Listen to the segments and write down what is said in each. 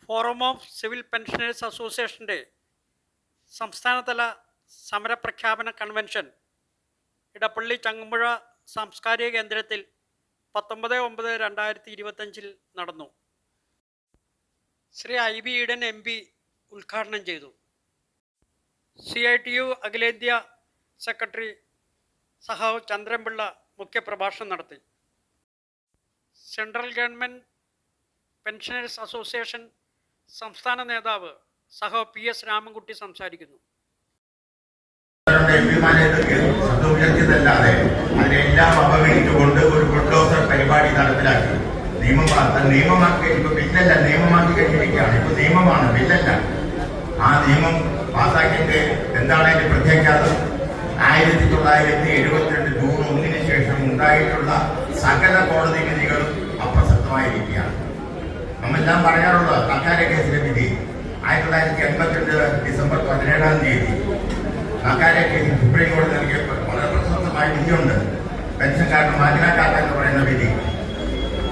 Forum of civil pensioners അസോസിയേഷൻ്റെ സംസ്ഥാനതല സമരപ്രഖ്യാപന convention Edappally Changampuzha സാംസ്കാരിക കേന്ദ്രത്തിൽ 19/9/2025 നടന്നു. ശ്രീ IB ഈഡൻ MP ഉദ്ഘാടനം ചെയ്തു. CITU അഖിലേന്ത്യാ സെക്രട്ടറി സഹാവ് ചന്ദ്രൻപിള്ള മുഖ്യപ്രഭാഷണം നടത്തി. സെൻട്രൽ ഗവൺമെൻറ് പെൻഷനേഴ്സ് അസോസിയേഷൻ സംസ്ഥാന നേതാവ് സഹാവ് PS രാമൻകുട്ടി സംസാരിക്കുന്നു. അതിനെല്ലാം അപകരിച്ചുകൊണ്ട് ഒരു ബുൾഡോസർ പരിപാടി നടപ്പിലാക്കി. നിയമമാക്കി ഇപ്പൊ ബില്ലല്ല, നിയമമാക്കി കഴിഞ്ഞിരിക്കുകയാണ്. ഇപ്പൊ നിയമമാണ്, ബില്ലല്ല. ആ നിയമം പാസാക്കിയിട്ട് എന്താണ് അതിന്റെ പ്രത്യാഘാതം? 1972 ജൂൺ 1 ശേഷം ഉണ്ടായിട്ടുള്ള സകല കോടതി വിധികളും അപ്രസക്തമായിരിക്കുകയാണ്. നമ്മെല്ലാം പറയാറുള്ളത് കക്കാര കേസിലെ വിധി 1982 ഡിസംബർ 17 കക്കാര കേസിൽ സുപ്രീം കോടതി നൽകിയ വളരെ പ്രശസ്തമായ വിധിയുണ്ട്. പെൻഷൻകാരന് മാറ്റിനാക്കാത്ത എന്ന് പറയുന്ന വിധി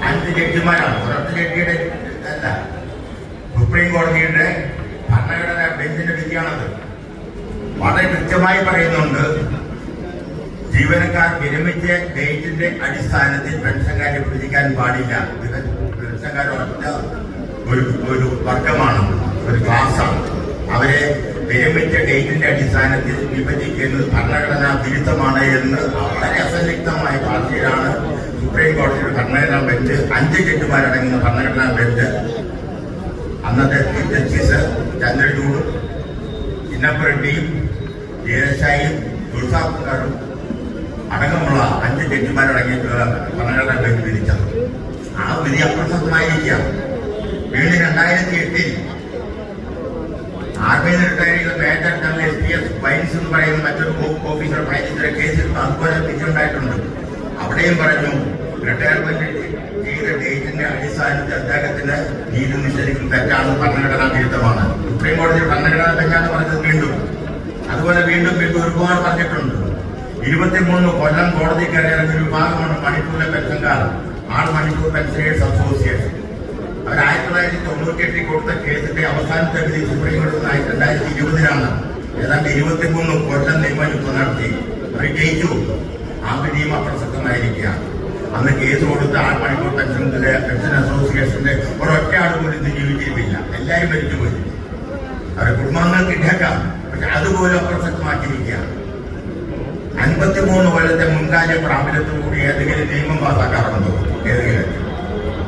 5 ജഡ്ജിമാരാണ്, ഒരൊറ്റ ജഡ്ജിയുടെ അല്ല, സുപ്രീം കോടതിയുടെ ഭരണഘടനാ ബെഞ്ചിന്റെ വിധിയാണത്. വളരെ കൃത്യമായി പറയുന്നുണ്ട്, ജീവനക്കാർ വിരമിച്ച ഡേറ്റിന്റെ അടിസ്ഥാനത്തിൽ പെൻഷൻകാരെ വിഭജിക്കാൻ പാടില്ല. പെൻഷൻകാർ ഒറ്റ ഒരു വർഗമാണ്, ഒരു ക്ലാസ്സാണ്. അവരെ വിരമിച്ച ഡേറ്റിന്റെ അടിസ്ഥാനത്തിൽ വിഭജിക്കുന്നത് ഭരണഘടനാ വിരുദ്ധമാണ് എന്ന് വളരെ അസന്നിഗ്ധമായ ഭാഷയിലാണ് സുപ്രീം കോടതിയുടെ ഭരണഘടനാ ബെഞ്ച് 5 ജഡ്ജിമാരടങ്ങുന്ന ഭരണഘടനാ ബെഞ്ച് അന്നത്തെ ചീഫ് ജസ്റ്റിസ് ചന്ദ്രചൂഡും ചിന്നപ്പറെഡ്ഡിയും ദേശായിയും തുളസാപ്പുകാരും അടക്കമുള്ള 5 ജഡ്ജിമാരടങ്ങിയിട്ടുള്ള ഭരണഘടനാ ബെഞ്ച് വിധിച്ചത്. ആ വിധി അപ്രസക്തമായിരിക്കാം. വീണ്ടും 2008 ആർമിയിൽ റിട്ടയർ ചെയ്ത മേജർ ജനറൽ SPS വൈൻസ് എന്ന് പറയുന്ന മറ്റൊരു ഓഫീസർ ഫയലിന്റെ കേസിൽ അതുപോലെ വിധി ഉണ്ടായിട്ടുണ്ട്. അവിടെയും പറഞ്ഞു, റിട്ടയർമെന്റ് ചെയ്ത ഡേറ്റിന്റെ അടിസ്ഥാനത്തിൽ അദ്ദേഹത്തിന് നീതി നിഷേധിക്കുന്ന തെറ്റാണ്, ഭരണഘടനാ വിരുദ്ധമാണ്. സുപ്രീം കോടതി ഭരണഘടനാ ബെഞ്ചാണ് പറഞ്ഞത്. അതുപോലെ വീണ്ടും ഒരുപാട് പറഞ്ഞിട്ടുണ്ട്. 23 കൊല്ലം കോടതി കയറിയിറങ്ങിയ വിഭാഗമാണ് മണിപ്പൂരിലെ പെൻഷൻകാർ, മണിപ്പൂർ പെൻഷനേഴ്സ് അസോസിയേഷൻ. അവർ 1998 കൊടുത്ത കേസിന്റെ അവസാനത്തെ വിധി സുപ്രീം കോടതി 2020 ഏതാണ്ട് 23 കൊല്ലം നിയമയുദ്ധം നടത്തി. അവർ ജയിച്ചു. ആ വിധിയും അപ്രസക്തമായിരിക്കുക. അന്ന് കേസ് കൊടുത്ത മണിപ്പൂർ പെൻഷൻ അസോസിയേഷന്റെ ഒരൊറ്റ ആൾ പോലും ഇന്ന് ജീവിച്ചിരിപ്പില്ല, എല്ലാവരും മരിച്ചുപോയി. അവരുടെ കുടുംബങ്ങൾക്ക് ഇടേക്കാം, പക്ഷെ അതുപോലും അപ്രസക്തമാക്കിയിരിക്കുക. 53 കൊല്ലത്തെ മുൻകാല പ്രാബല്യത്തോടുകൂടി ഏതെങ്കിലും നിയമം പാസാക്കാറുണ്ടോ? ഏതെങ്കിലും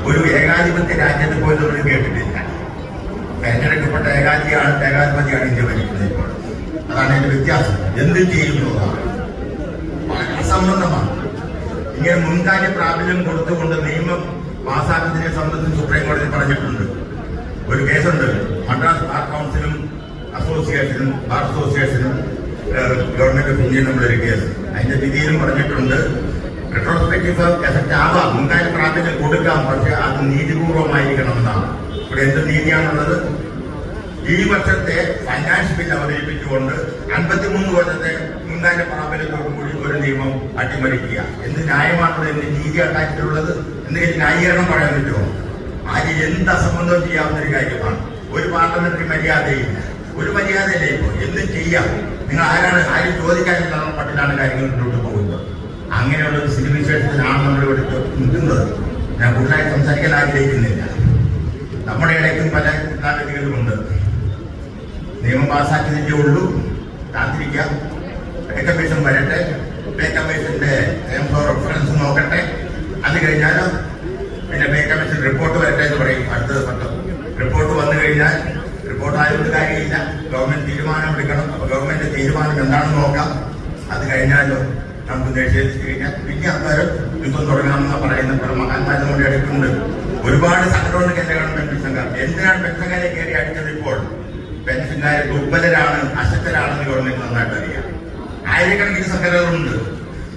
ഒരു ഏകാധിപത്യ രാജ്യത്ത് പോലും നമ്മൾ കേട്ടിട്ടില്ല. തെരഞ്ഞെടുക്കപ്പെട്ട ഏകാധിപതിയാണ് ഇന്ത്യ ഭരിക്കുന്നത് ഇപ്പോൾ. അതാണ് അതിന്റെ വ്യത്യാസം. എന്ത് ചെയ്യുന്നതാണ് വളരെ അസംബന്ധമാണ്. ഇങ്ങനെ മുൻകാല പ്രാബല്യം കൊടുത്തുകൊണ്ട് നിയമം പാസാക്കുന്നതിനെ സംബന്ധിച്ച് സുപ്രീം കോടതി പറഞ്ഞിട്ടുണ്ട്. ഒരു കേസുണ്ട്, മദ്രാസ് ബാർ കൗൺസിലും അസോസിയേഷനും ബാർ അസോസിയേഷനും ഗവൺമെന്റ് ഓഫ് ഇന്ത്യ നമ്മളൊരു കേസ്. അതിന്റെ വിധിയിലും പറഞ്ഞിട്ടുണ്ട്, റെട്രോസ്പെക്റ്റീവ് എഫക്ട് ആവാം, മുൻകാല പ്രാബല്യം കൊടുക്കാം, പക്ഷെ അത് നീതിപൂർവമായിരിക്കണമെന്നാണ്. ഇവിടെ എന്ത് നീതിയാണുള്ളത്? ഈ വർഷത്തെ ഫൈനാൻസ് ബിൽ അവതരിപ്പിച്ചുകൊണ്ട് 53 കൊല്ലത്തെ മുൻകാല പ്രാബല്യത്തോടുകൂടി ഒരു നിയമം അട്ടിമറിക്കുക. എന്ത് ന്യായമാണുള്ളത്? എന്ത് നീതി ഉണ്ടാക്കിയിട്ടുള്ളത്? എന്തെങ്കിലും ന്യായീകരണം പറയാൻ പറ്റുമോ? ആരും എന്ത് അസംബന്ധവും ചെയ്യാവുന്ന ഒരു കാര്യമാണ്. ഒരു പാർലമെന്ററി മര്യാദയില്ല, ഒരു മര്യാദയില്ല. ഇപ്പോൾ എന്തും ചെയ്യാം. നിങ്ങൾ ആരും ചോദിക്കാനുള്ള മട്ടിലാണ് കാര്യങ്ങൾ മുന്നോട്ട് പോകുന്നത്. അങ്ങനെയുള്ള ഒരു സ്ഥിതിവിശേഷത്തിലാണ് നമ്മളിവിടെ നിൽക്കുന്നത്. ഞാൻ കൂടുതലായി സംസാരിക്കാൻ ആഗ്രഹിക്കുന്നില്ല. നമ്മുടെ ഇടയ്ക്കും പല ചിന്താഗതികളുമുണ്ട്. നിയമം പാസാക്കിയതിൻ്റെ ഉള്ളൂ, കാത്തിരിക്കാം, പേ കമ്മീഷൻ വരട്ടെ, പേ കമ്മീഷന്റെ റെഫറൻസ് നോക്കട്ടെ, അത് കഴിഞ്ഞാൽ പിന്നെ പേ കമ്മീഷൻ റിപ്പോർട്ട് വരട്ടെ എന്ന് പറയും. അടുത്തത് പറ്റും. റിപ്പോർട്ട് വന്നു കഴിഞ്ഞാൽ റിപ്പോർട്ട് ആയതുകൊണ്ട് കാര്യമില്ല, ഗവൺമെന്റ് തീരുമാനം എടുക്കണം. അപ്പൊ ഗവൺമെന്റ് തീരുമാനം എന്താണെന്ന് നോക്കാം. അത് കഴിഞ്ഞാലോ നമുക്ക് നിഷേധിച്ചു കഴിഞ്ഞാൽ പിന്നെ അന്നേരം യുദ്ധം തുടങ്ങാമെന്ന് പറയുന്ന മഹാന്മാർ നമ്മുടെ ഇടയ്ക്കുണ്ട്. ഒരുപാട് സംഘടനകൾ കേന്ദ്ര ഗവൺമെന്റ് പെൻഷൻകാർ എന്തിനാണ് പെൻഷൻകാരെ കയറി അടിച്ചത്? ഇപ്പോൾ പെൻഷൻകാരെ ദുർബലരാണ്, അശക്തരാണെന്ന് ഗവൺമെന്റ് നന്നായിട്ട് അറിയാം. ആയിരക്കണക്കിന് സംഘടനകളുണ്ട്.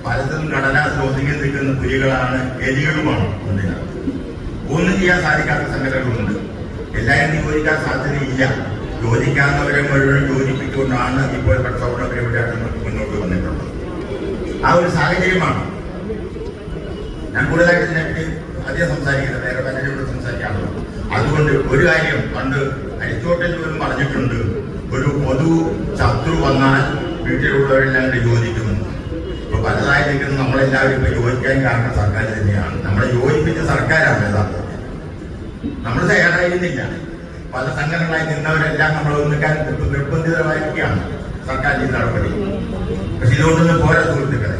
പലതും കടലാസിൽ ഒതുങ്ങി നിൽക്കുന്ന പുലികളാണ്, എലികളുമാണ്. ഒന്നും ചെയ്യാൻ സാധിക്കാത്ത സംഘടനകളുണ്ട്. എല്ലാവരും യോജിക്കാൻ സാധ്യതയില്ല. യോജിക്കാവുന്നവരെ മുഴുവൻ യോജിപ്പിച്ചുകൊണ്ടാണ് ഇപ്പോൾ പ്രക്ഷോഭണ പരിപാടിയാണ് മുന്നോട്ട് വന്നിട്ടുള്ളത്. ആ ഒരു സാഹചര്യമാണ്. ഞാൻ കൂടുതലായിട്ട് ഇതിനെപ്പറ്റി അധികം സംസാരിക്കുന്നത്, വേറെ പലരോട് സംസാരിക്കാറുള്ളത്. അതുകൊണ്ട് ഒരു കാര്യം പണ്ട് അരിസ്റ്റോട്ടൽ പോലും പറഞ്ഞിട്ടുണ്ട്, ഒരു പൊതു ശത്രു വന്നാൽ വീട്ടിലുള്ളവരെല്ലാം കൂടി യോജിക്കുമെന്ന്. ഇപ്പൊ പലതായി നിൽക്കുന്ന നമ്മളെല്ലാവരും ഇപ്പൊ യോജിക്കാൻ കാരണം സർക്കാർ തന്നെയാണ്. നമ്മളെ യോജിപ്പിച്ച സർക്കാരാണ് യഥാർത്ഥത്തിൽ. നമ്മൾ തയ്യാറായിരുന്നില്ല. പല സംഘടനകളായി നിന്നവരെല്ലാം നമ്മൾ ഒന്നിക്കാൻ നിർബന്ധിതമായിരിക്കുകയാണ് സർക്കാർ ഈ നടപടി. പക്ഷെ ഇതുകൊണ്ടൊന്നും പോരാ സുഹൃത്തുക്കളെ.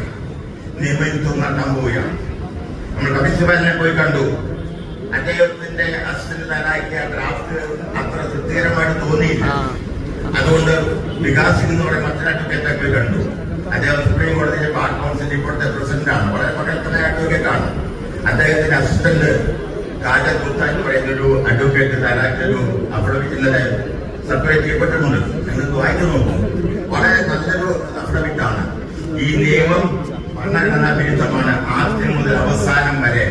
നിയമയുദ്ധം നടത്താൻ പോവുകയാണ്. നമ്മൾ കപിൽ പോയി കണ്ടു. അദ്ദേഹത്തിന്റെ അസിസ്റ്റന്റ് തയ്യാറാക്കിയ ഡ്രാഫ്റ്റ് അത്ര തൃപ്തികരമായിട്ട് തോന്നിയില്ല. അതുകൊണ്ട് വികാസ് സിംഗ് എന്ന് പറയുന്ന മറ്റൊരു അഡ്വക്കേറ്റെ പോയി കണ്ടു. അദ്ദേഹം സുപ്രീം കോടതിയിലെ ബാർ കൗൺസിലിന്റെ ഇപ്പോഴത്തെ പ്രസിഡന്റാണ്. വളരെ പകൽത്തനായ അഡ്വക്കേറ്റാണ്. അദ്ദേഹത്തിന്റെ അസിസ്റ്റന്റ് കാജൽ ഗുപ്ത എന്ന് പറയുന്ന ഒരു അഡ്വക്കേറ്റ് തയ്യാറാക്കിയൊരു അഫിഡവിറ്റ് ഇന്നലെ സെപ്പറേറ്റ് ചെയ്യപ്പെട്ടിട്ടുണ്ട്. നിങ്ങൾക്ക് വായിച്ചു നോക്കും. വളരെ നല്ലൊരു അഫിഡവിറ്റാണ്. ഈ നിയമം ഭരണഘടനാ വിരുദ്ധമാണ് ആദ്യം മുതൽ അവസാനം വരെ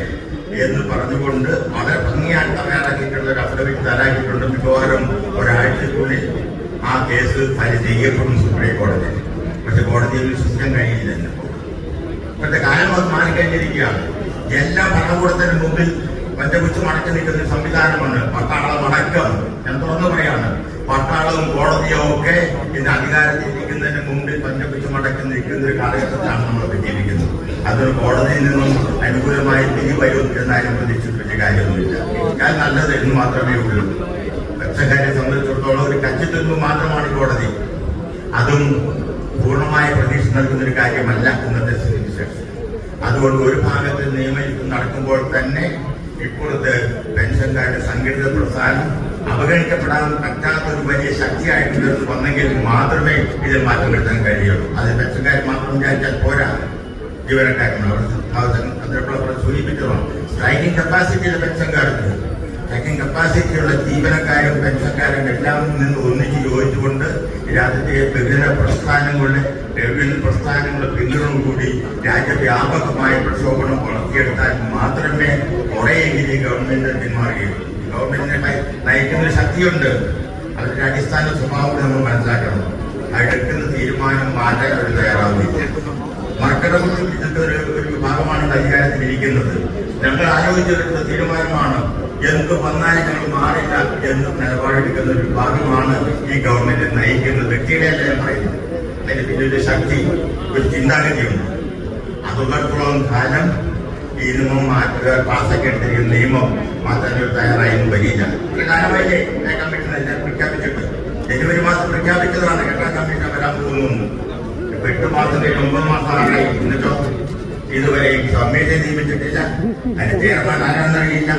എന്ന് പറഞ്ഞുകൊണ്ട് വളരെ ഭംഗിയായി തയ്യാറാക്കിയിട്ടുള്ള ഒരു അഫിഡവിറ്റ് തയ്യാറാക്കിയിട്ടുണ്ട്. മിക്കവാറും ഒരാഴ്ചക്കുള്ളിൽ ആ കേസ് ഫയൽ ചെയ്യപ്പെടും സുപ്രീം കോടതി. പക്ഷെ കോടതിയിൽ വിശ്വസിക്കാൻ കഴിയില്ല. ഇപ്പോഴത്തെ കാലം അത് മാറിക്കഴിഞ്ഞിരിക്കുകയാണ്. എല്ലാ ഭരണകൂടത്തിന് മുമ്പിൽ പഞ്ചകുച്ച് മടക്കി നിൽക്കുന്ന സംവിധാനമാണ് പട്ടാളം അടക്കം. ഞാൻ തുറന്നു പറയാണ്, പട്ടാളവും കോടതിയും ഒക്കെ ഇന്ന് അധികാരത്തിൽ ഇരിക്കുന്നതിന് മുമ്പിൽ പഞ്ചകുച്ച് മടക്കി നിൽക്കുന്ന ഒരു കാലഘട്ടത്തിലാണ് നമ്മൾ പറ്റിയിരിക്കുന്നത്. അതൊരു കോടതിയിൽ നിന്നും അനുകൂലമായി തിരി വരും എന്നാലും പ്രതീക്ഷിച്ച കാര്യമൊന്നുമില്ല. ഞാൻ നല്ലത് എന്ന് മാത്രമേ ഉള്ളൂ. പെൻഷൻകാരെ സംബന്ധിച്ചിടത്തോളം ഒരു കച്ചിത്തുമ്പ് മാത്രമാണ് കോടതി. അതും പൂർണ്ണമായ പ്രതീക്ഷ നൽകുന്ന ഒരു കാര്യമല്ല ഇന്നത്തെ സ്ഥിതിവിശേഷം. അതുകൊണ്ട് ഒരു ഭാഗത്ത് നിയമയുദ്ധം നടക്കുമ്പോൾ തന്നെ ഇപ്പോഴത്തെ പെൻഷൻകാരുടെ സംഘടിത പ്രസ്ഥാനം അവഗണിക്കപ്പെടാൻ പറ്റാത്ത ഒരു വലിയ ശക്തിയായിട്ട് വന്നെങ്കിൽ മാത്രമേ ഇതിൽ മാറ്റം വരുത്താൻ കഴിയുള്ളൂ. അത് പെൻഷൻകാർ മാത്രം വിചാരിച്ചാൽ പോരാ. ജീവനക്കാരനാണ് സൂചിപ്പിച്ചതാണ്. സ്ട്രൈക്കിംഗ് കപ്പാസിറ്റിയുള്ള പെൻഷൻകാർക്ക്, സ്ട്രൈക്കിംഗ് കപ്പാസിറ്റിയുള്ള ജീവനക്കാരും പെൻഷൻകാരും എല്ലാം നിന്ന് ഒന്നിച്ച് യോജിച്ചുകൊണ്ട് രാജ്യത്തെ വിവിധ പ്രസ്ഥാനങ്ങളുടെ പ്രസ്ഥാനങ്ങളുടെ പിന്തുണയോടുകൂടി രാജ്യവ്യാപകമായ പ്രക്ഷോഭണം വളർത്തിയെടുത്താൽ മാത്രമേ കുറെയെങ്കിലും ഗവൺമെന്റ് പിന്മാറുകയുള്ളൂ. ഗവൺമെന്റിനെ നയിക്കുന്ന ശക്തിയുണ്ട്. അതിന്റെ അടിസ്ഥാന സ്വഭാവം നമ്മൾ മനസ്സിലാക്കണം. എടുക്കുന്ന തീരുമാനം മാറ്റാൻ അവർ തയ്യാറാവുന്നില്ല. മറക്കടവുകൾ ഇതിന്റെ ഒരു വിഭാഗമാണ് അധികാരത്തിലിരിക്കുന്നത്. ഞങ്ങൾ ആലോചിച്ചെടുക്കുന്ന തീരുമാനമാണ്, എന്ത് വന്നാലും ഞങ്ങൾ മാറില്ല എന്ന് നിലപാടെടുക്കുന്ന ഒരു വിഭാഗമാണ് ഈ ഗവൺമെന്റ് നയിക്കുന്ന വ്യക്തികളെയല്ല ഞാൻ പറയുന്നത്. അതിന് പിന്നൊരു ശക്തി, ഒരു ചിന്താഗതിയുണ്ട്. അതുള്ളിടത്തോളം കാലം ഈ നിയമം മാറ്റുക, പാസ്സാക്കി എടുത്തിരിക്കുന്ന നിയമം മാറ്റാൻ തയ്യാറായെന്ന് വരില്ല. ഒരു കാലമായില്ലേ കമ്മീഷൻ എല്ലാം പ്രഖ്യാപിച്ചിട്ട്? ജനുവരി മാസം പ്രഖ്യാപിച്ചതാണ് കേരള കമ്മീഷൻ വരാൻ പോകുന്നു. 8 മാസം 9 മാസമായി. എന്നിട്ടോ ഇതുവരെ കമ്മീഷൻ നിയമിച്ചിട്ടില്ല. അതിന് ചെയർമാൻ ആരാന്നറിയില്ല.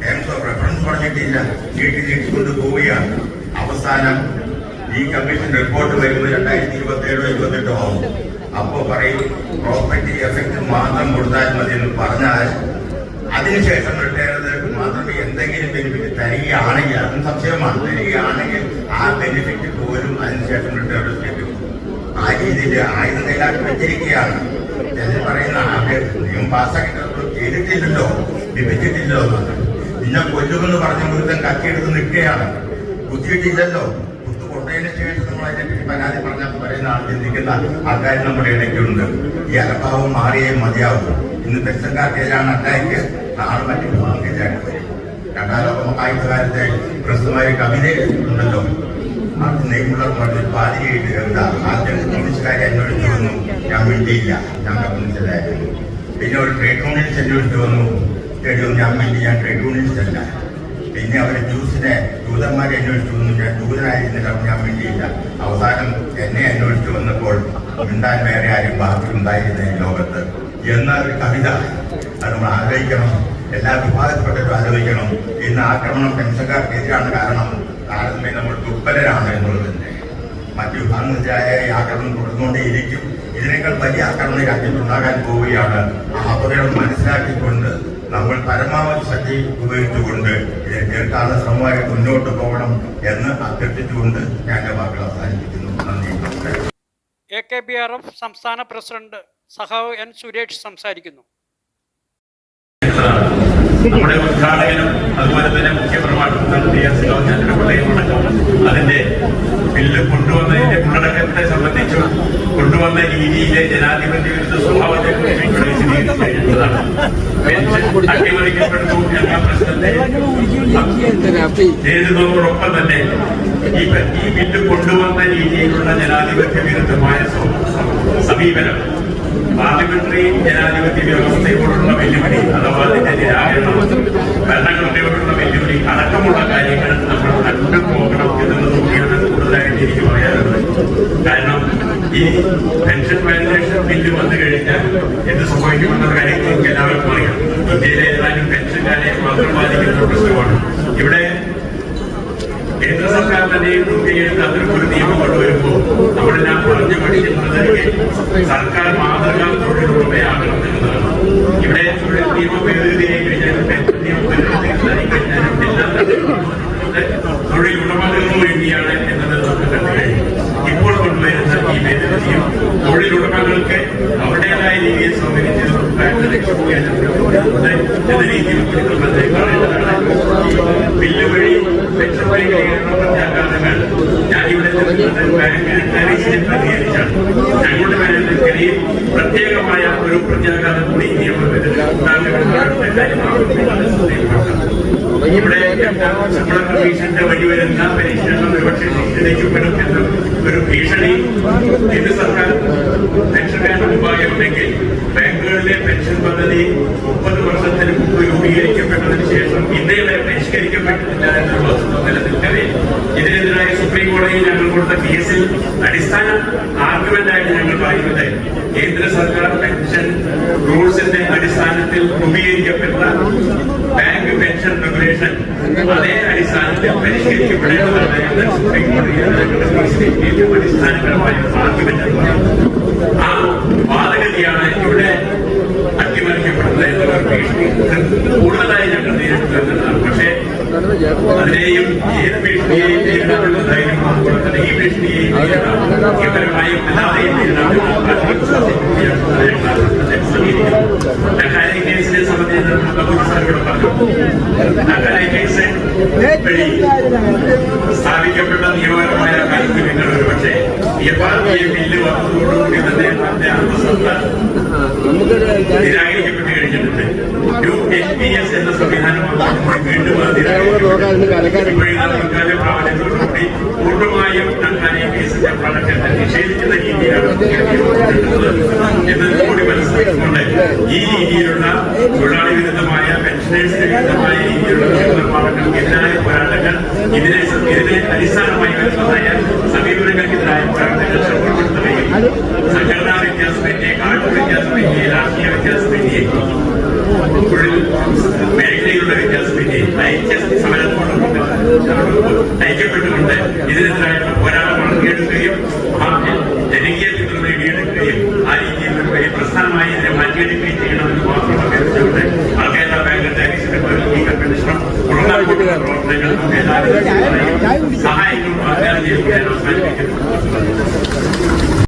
ടേംസ് ഓഫ് റെഫറൻസ് പറഞ്ഞിട്ടില്ല. നീട്ടിക്കൊണ്ട് പോവുകയാണ്. അവസാനം ഈ കമ്മീഷൻ റിപ്പോർട്ട് വരുന്നത് 2027-28 ആവും. അപ്പോ പറയും പ്രോപ്പർട്ടി എഫക്ട് മാത്രം കൊടുത്താൽ മതി എന്ന് പറഞ്ഞാൽ അതിനുശേഷം റിട്ടയർഡ് മാത്രമേ എന്തെങ്കിലും ബെനിഫിറ്റ് തരികയാണെങ്കിൽ, അതും സംശയമാണ്, തരികയാണെങ്കിൽ ആ ബെനിഫിറ്റ് പോലും അതിനുശേഷം റിട്ടയർഡ് ലഭിക്കും. ആ രീതിയിൽ ആയുധം കൈലാക്കി വെച്ചിരിക്കുകയാണ്. എന്ന് പറയുന്ന നിയമം പാസ്സാക്കിയിട്ട് ചെയ്തിട്ടില്ലല്ലോ, ലഭിച്ചിട്ടില്ലോ എന്നാണ്. നിന്നെ കൊല്ലുമെന്ന് പറഞ്ഞ മൃഗം കത്തിയെടുത്ത് നിൽക്കുകയാണ്. കുത്തിയിട്ടില്ലല്ലോ. കുത്തു കൊണ്ടതിന് ശേഷം നമ്മൾ അതിനെപ്പറ്റി പരാതി പറഞ്ഞാൽ പറയുന്ന ആൾ ചിന്തിക്കുന്ന ആൾക്കാർ നമ്മുടെ ഇടയ്ക്കുണ്ട്. ഈ അലഭാവം മാറിയേ മതിയാവും. ഇന്ന് പെൻഷൻകാർക്കെതിരാണ് അറ്റാക്ക്, നാളെ മറ്റു വിഭാഗക്കെതിരാണ് വരും. 2ാം ലോക മഹായുദ്ധകാലത്തെ പ്രസിദ്ധമായ കവിത ഉണ്ടല്ലോ, നെയ്മുള്ള പാതിരിയായിട്ട് എന്താ ആദ്യം കമ്മ്യൂണിസ്റ്റുകാരെ അന്വേഷിച്ചു വന്നു. ഞാൻ വേണ്ടിയില്ല, ഞാൻ കമ്മ്യൂണിസ്റ്റായിരുന്നു. പിന്നെ ഒരു ട്രേഡ് യൂണിയനിസ്റ്റ് അന്വേഷിച്ചു വന്നു. ഞാൻ വേണ്ടി, ഞാൻ ട്രേഡ് യൂണിയനിസ്റ്റ് അല്ല. പിന്നെ അവർ ജൂതന്മാരെ അന്വേഷിച്ചു വന്നു. ഞാൻ ജൂതനായിരുന്നില്ല, ഞാൻ വേണ്ടിയില്ല. അവസാനം എന്നെ അന്വേഷിച്ചു വന്നപ്പോൾ മിണ്ടാൻ വേറെ ആരും ബാക്കി ഉണ്ടായിരുന്ന ഈ ലോകത്ത് എന്ന ഒരു കവിത അത് നമ്മൾ ആലോചിക്കണം. എല്ലാ വിഭാഗത്തിൽപ്പെട്ടവരും ആലോചിക്കണം. ഇന്ന് ആക്രമണം പെൻഷൻകാർക്കെതിരാണ്. കാരണം താരതമ്യം നമ്മൾ ദുർബലരാണ് എന്നുള്ളത് തന്നെ. മറ്റു വിഭാഗത്തിനെതിരായ ഈ ആക്രമണം തുടർന്നുകൊണ്ടേയിരിക്കും. ഇതിനേക്കാൾ വലിയ ആക്രമണം രാജ്യത്തുണ്ടാകാൻ പോവുകയാണ്. ആ അപകടം മനസ്സിലാക്കിക്കൊണ്ട് നമ്മൾ പരമാവധി ശക്തി ഉപയോഗിച്ചുകൊണ്ട് ഇതിനെ തീർക്കാനുള്ള ശ്രമമായി മുന്നോട്ട് പോകണം എന്ന് അഭ്യർത്ഥിച്ചുകൊണ്ട് ഞാൻ എൻ്റെ വാക്കുകൾ അവസാനിപ്പിക്കുന്നു. നന്ദി. AKBRF സംസ്ഥാന പ്രസിഡന്റ് സഖാവ് N. സുരേഷ് സംസാരിക്കുന്നു. നമ്മുടെ ഉദ്ഘാടകനും അതുപോലെ തന്നെ മുഖ്യപ്രഭാഷണം നടത്തിയ അതിന്റെ ബില്ല് കൊണ്ടുവന്നതിന്റെ ഉള്ളടക്കത്തെ സംബന്ധിച്ചും കൊണ്ടുവന്ന രീതിയിലെ ജനാധിപത്യ വിരുദ്ധ സ്വഭാവത്തെ കുറിച്ച് വിശദീകരിച്ചതാണ്. പെൻഷൻ അട്ടിമറിക്കപ്പെട്ടു എന്ന പ്രശ്നത്തെ നേരിടുന്നതോടൊപ്പം തന്നെ ഈ ബില്ല് കൊണ്ടുവന്ന രീതിയിലുള്ള ജനാധിപത്യ വിരുദ്ധമായ സമീപനം, പാർലമെന്ററി ജനാധിപത്യ വ്യവസ്ഥയോടുള്ള വെല്ലുവിളി അഥവാ അതിന്റെ നിരാകരണം, ഭരണഘടനയോടുള്ള വെല്ലുവിളി അടക്കമുള്ള കാര്യങ്ങൾ നമ്മൾ കണ്ടുപോകണം എന്നുള്ളത് കൂടിയാണ് കൂടുതലായിട്ട് എനിക്ക് പറയാനുള്ളത്. കാരണം ഈ പെൻഷൻ വാലിഡേഷൻ ബില്ല് വന്നു കഴിഞ്ഞാൽ എന്ത് സംഭവിക്കുമെന്ന കാര്യം നിങ്ങൾക്ക് എല്ലാവർക്കും അറിയാം. ഇന്ത്യയിലെ ഏതാനും പെൻഷൻകാരെ മാത്രം ബാധിക്കുന്ന പ്രശ്നമാണ്. ഇവിടെ കേന്ദ്ര സർക്കാർ തന്നെ രൂപീകരിച്ച അത്തരമൊരു നിയമം കൊണ്ടുവരുമ്പോൾ നമ്മളെല്ലാം പറഞ്ഞു പഠിക്കുന്നത് സർക്കാർ മാതൃകാ തൊഴിലുടമയാകണം എന്നതാണ്. ഇവിടെ തൊഴിൽ നിയമ ഭേദഗതിയായി കഴിഞ്ഞാലും പെൻഷൻ നിയമ ഭേദഗതി കഴിഞ്ഞാലും എല്ലാം തൊഴിലുടമകൾക്ക് വേണ്ടിയാണ് എന്നത് നമുക്ക് കണ്ടു കഴിഞ്ഞു. ഇപ്പോൾ കൊണ്ടുവരുന്ന ഈ ഭേദഗതിയും തൊഴിലുടമകൾക്ക് അവരുടേതായ രീതിയിൽ സൗകര്യം എന്ന രീതിയിൽ കാണേണ്ടതാണ്. ബില്ല് വഴി പെൻഷൻ പ്രത്യാഘാതങ്ങൾ ഞാനിവിടെ പ്രതികരിച്ചാണ്. ഞങ്ങളുടെ മേഖലയിൽ പ്രത്യേകമായ ഒരു പ്രത്യാഘാതം കൂടി ഉണ്ടാകുന്ന കാര്യമാണ്. ഇവിടെ ശമ്പള കമ്മീഷന്റെ വഴി വരുന്ന പരിഷ്കരണം ഒരുപക്ഷെ ശിക്ഷണിക്കപ്പെടും എന്ന ഒരു ഭീഷണി കേന്ദ്ര സർക്കാർ പെൻഷൻകാരുടെ മുമ്പാകെ ഉണ്ടെങ്കിൽ ബാങ്കുകളിലെ പെൻഷൻ പദ്ധതി 30 വർഷത്തിന് മുമ്പ് രൂപീകരിക്കപ്പെട്ടതിന് ശേഷം ഇന്നേ വരെ പരിഷ്കരിക്കപ്പെട്ടിട്ടില്ല എന്നുള്ള വസ്തുത നിലനിൽക്കവേ ഇതിനെതിരായ സുപ്രീം കോടതിയിൽ ഞങ്ങൾ കൊടുത്ത കേസിൽ അടിസ്ഥാന ആർഗ്യുമെന്റായിട്ട് ഞങ്ങൾ പറയുന്നത് കേന്ദ്ര സർക്കാർ പെൻഷൻ റൂൾസിന്റെ അടിസ്ഥാനത്തിൽ രൂപീകരിക്കപ്പെട്ട ബാങ്ക് പെൻഷൻ റെഗുലേഷൻ അതേ അടിസ്ഥാനത്തിൽ പരിഷ്കരിക്കപ്പെടേണ്ടതാണ് എന്ന് സുപ്രീം കോടതിയിൽ അടിസ്ഥാനപരമായ ആർഗ്യുമെന്റ്. ആ വാദഗതിയാണ് ഇവിടെ അട്ടിമറിക്കപ്പെടുന്നത് എന്നുള്ള ഭീഷണി കൂടുതലായി ഞങ്ങൾ നേരിട്ടുള്ളതാണ്. പക്ഷേ അതിനെയും ഏത് ഭീഷണിയെയും നേരിടാനുള്ള ധൈര്യം അതുപോലെ തന്നെ ഈ ഭീഷണിയെയും നേരിടാം, വ്യക്തിപരമായും അല്ലാതെയും നേരിടാനുള്ള ധനകാര്യ കേസിനെ സംബന്ധിച്ച് സാറിവിടെ പറഞ്ഞു. ധനകാര്യ കേസ് വഴി സ്ഥാപിക്കപ്പെട്ട നിയമപരമായ താല്പര്യങ്ങൾ ഒരുപക്ഷെ ഈ ബില്ല് വന്നതോടുകൂടി തന്നെ അതിന്റെ അന്തസത്ത നിരാകരിക്കപ്പെട്ട് കഴിഞ്ഞിട്ടുണ്ട്. USPS എന്ന സംവിധാനം വീണ്ടും സർക്കാരിന്റെ പ്രാബല്യത്തോടുകൂടി പൂർണ്ണമായും ധനകാര്യ കേസിന്റെ പ്രൊഡക്റ്റ് നിഷേധിക്കുന്ന രീതിയിലാണ് എന്നത് കൂടി മനസ്സിലാക്കിക്കൊണ്ട് ഈ രീതിയിലുള്ള തൊഴിലാളി വിരുദ്ധമായ പെൻഷനേഴ്സിന് വിരുദ്ധമായ രീതിയിലുള്ള നിയമനിർമ്മാണങ്ങൾക്കെതിരായ പോരാട്ടങ്ങൾ ഇതിനെ അടിസ്ഥാനമായി വരുന്നതായ സമീപനങ്ങൾക്കെതിരായ പോരാട്ടങ്ങൾ ശക്തിപ്പെടുത്തുകയും സംഘടനാ വ്യത്യാസമന്യേ, കാർഡ് വ്യത്യാസമന്യേ, രാഷ്ട്രീയ വ്യത്യാസമന്യേ, തൊഴിൽ മേഖലയിലുള്ള വ്യത്യാസമന്യേ ഐക്യ സമരത്തോടുകൊണ്ട് ഐക്യപ്പെട്ടുകൊണ്ട് ഇതിനെതിരായിട്ടുള്ള പോരാട്ടം വളർത്തിയെടുക്കുകയും ജനകീയ പിന്തുണ നേടിയെടുക്കുകയും ആ രീതിയിലുള്ള ഒരു പ്രസ്ഥാനമായി ഇതിനെ മാറ്റിയെടുക്കുകയും ചെയ്യണമെന്ന് മാത്രം അഭ്യർത്ഥിച്ചുകൊണ്ട് കേരള ബാങ്കിന്റെ പരിശ്രമം തുടർന്നുള്ള പ്രവർത്തനങ്ങൾ സഹായങ്ങളും വാഗ്ദാനം ചെയ്തുകൊണ്ട് അവസാനിപ്പിക്കുന്നു.